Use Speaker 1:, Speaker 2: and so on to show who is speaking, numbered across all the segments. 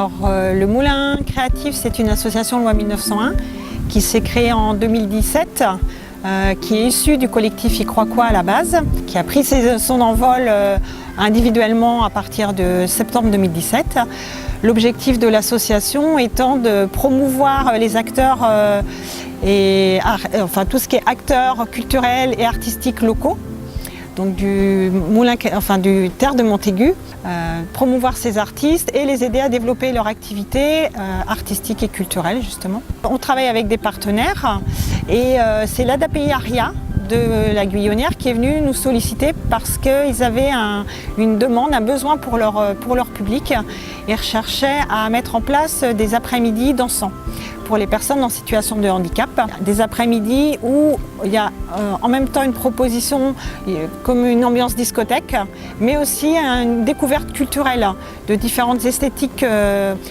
Speaker 1: Alors, le Moulin Créatif, c'est une association loi 1901 qui s'est créée en 2017, qui est issue du collectif Y croit quoi à la base, qui a pris son envol individuellement à partir de septembre 2017. L'objectif de l'association étant de promouvoir les acteurs tout ce qui est acteurs culturels et artistiques locaux, donc du Terre de Montaigu, promouvoir ces artistes et les aider à développer leur activité artistique et culturelle justement. On travaille avec des partenaires et c'est l'ADAPI Aria de la Guyonnière qui est venue nous solliciter parce qu'ils avaient une demande, un besoin pour leur public et recherchaient à mettre en place des après-midi dansants pour les personnes en situation de handicap. Des après-midi où il y a en même temps une proposition comme une ambiance discothèque, mais aussi une découverte culturelle de différentes esthétiques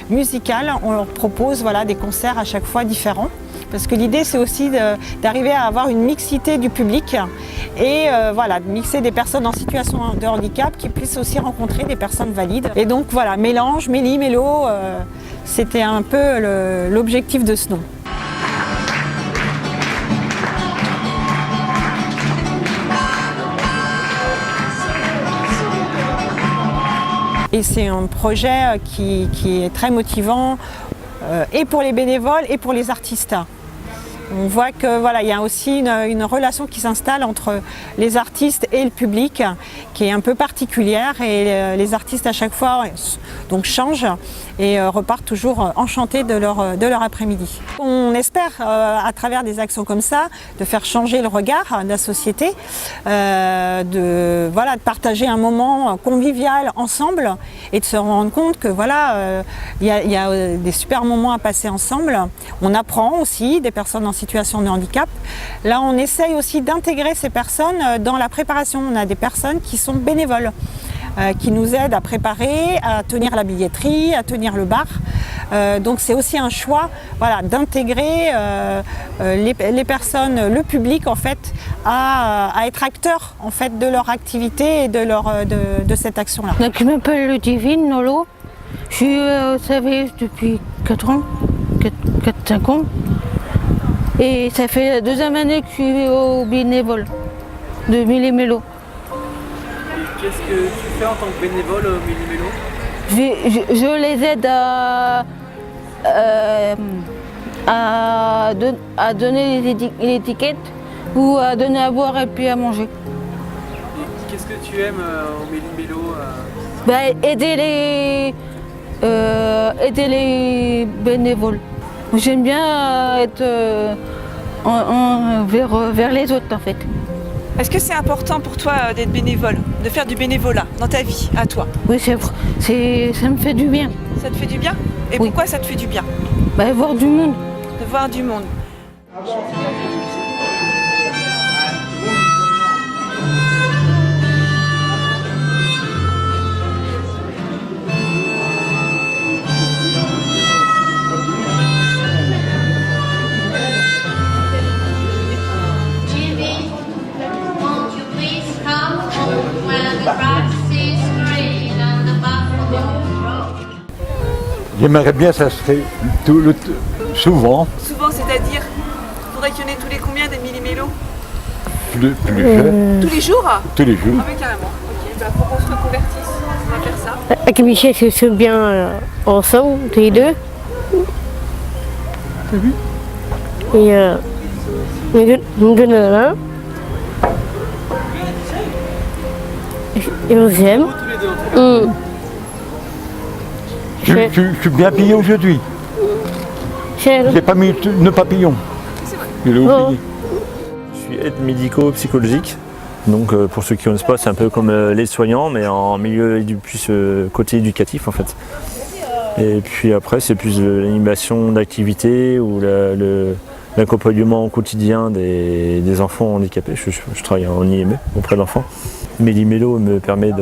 Speaker 1: musicales. On leur propose des concerts à chaque fois différents. Parce que l'idée, c'est aussi d'arriver à avoir une mixité du public et de mixer des personnes en situation de handicap qui puissent aussi rencontrer des personnes valides. Et donc voilà, mélange, méli-mélo, c'était un peu l'objectif de ce nom. Et c'est un projet qui est très motivant et pour les bénévoles et pour les artistes. On voit que il y a aussi une relation qui s'installe entre les artistes et le public qui est un peu particulière et les artistes à chaque fois donc changent et repartent toujours enchantés de leur après-midi. On espère à travers des actions comme ça de faire changer le regard de la société, de partager un moment convivial ensemble et de se rendre compte que il y a des super moments à passer ensemble. On apprend aussi des personnes en situation de handicap. Là, on essaye aussi d'intégrer ces personnes dans la préparation. On a des personnes qui sont bénévoles, qui nous aident à préparer, à tenir la billetterie, à tenir le bar. Donc c'est aussi un choix d'intégrer les personnes, le public en fait, à être acteurs en fait, de leur activité et de cette action-là.
Speaker 2: Donc, je m'appelle Ludivine Nolo. Je suis au CVS depuis 4-5 ans. Et ça fait la deuxième année que je suis au bénévole de Méli-Mélo.
Speaker 3: Et qu'est-ce que tu fais en tant que bénévole au Méli-Mélo ?
Speaker 2: Je les aide à donner les étiquettes ou à donner à boire et puis à manger.
Speaker 3: Et qu'est-ce que tu aimes au Méli-Mélo ?
Speaker 2: Aider les bénévoles. J'aime bien être vers les autres en fait.
Speaker 4: Est-ce que c'est important pour toi d'être bénévole, de faire du bénévolat dans ta vie, à toi ?
Speaker 2: Oui, ça me fait du bien.
Speaker 4: Ça te fait du bien ? Et
Speaker 2: oui.
Speaker 4: Pourquoi ça te fait du bien ?
Speaker 2: Voir du monde.
Speaker 4: De voir du monde.
Speaker 5: J'aimerais bien, ça serait souvent.
Speaker 4: Souvent, c'est-à-dire, il faudrait qu'il y en ait tous les combien des Méli-Mélo ?
Speaker 5: Plus jeune.
Speaker 4: Tous les jours ?
Speaker 5: Tous les jours.
Speaker 4: Ah oui, carrément. Ok, faut qu'on se reconvertisse. On va faire ça.
Speaker 6: Avec Michel, c'est bien ensemble, tous les deux. Et nous donne la main. Et on s'aime.
Speaker 5: Je suis bien pillé aujourd'hui. J'ai pas mis le papillon. Je l'ai oublié.
Speaker 7: Je suis aide médico-psychologique. Donc pour ceux qui ne connaissent pas, c'est un peu comme les soignants, mais en milieu plus côté éducatif en fait. Et puis après, c'est plus l'animation d'activités ou l'accompagnement au quotidien des enfants handicapés. Je travaille en IME auprès d'enfants. Méli-Mélo me permet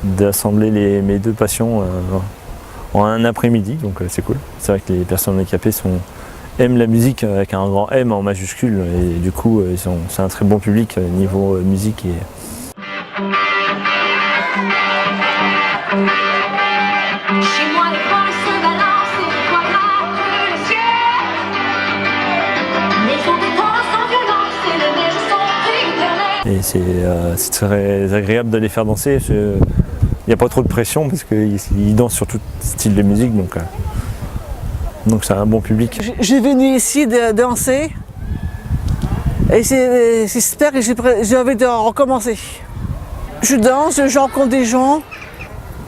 Speaker 7: d'assembler mes deux passions en un après-midi, donc c'est cool. C'est vrai que les personnes handicapées aiment la musique avec un grand M en majuscule et du coup c'est un très bon public niveau musique.
Speaker 8: Chez moi les
Speaker 7: Et c'est très agréable de les faire danser. Il n'y a pas trop de pression parce qu'ils dansent sur tout style de musique, donc c'est un bon public.
Speaker 8: J'ai venu ici danser et j'espère que j'ai envie de recommencer. Je danse, je rencontre des gens,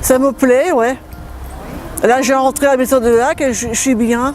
Speaker 8: ça me plaît, ouais. Là, j'ai rentré à la Maison de Lac et je suis bien.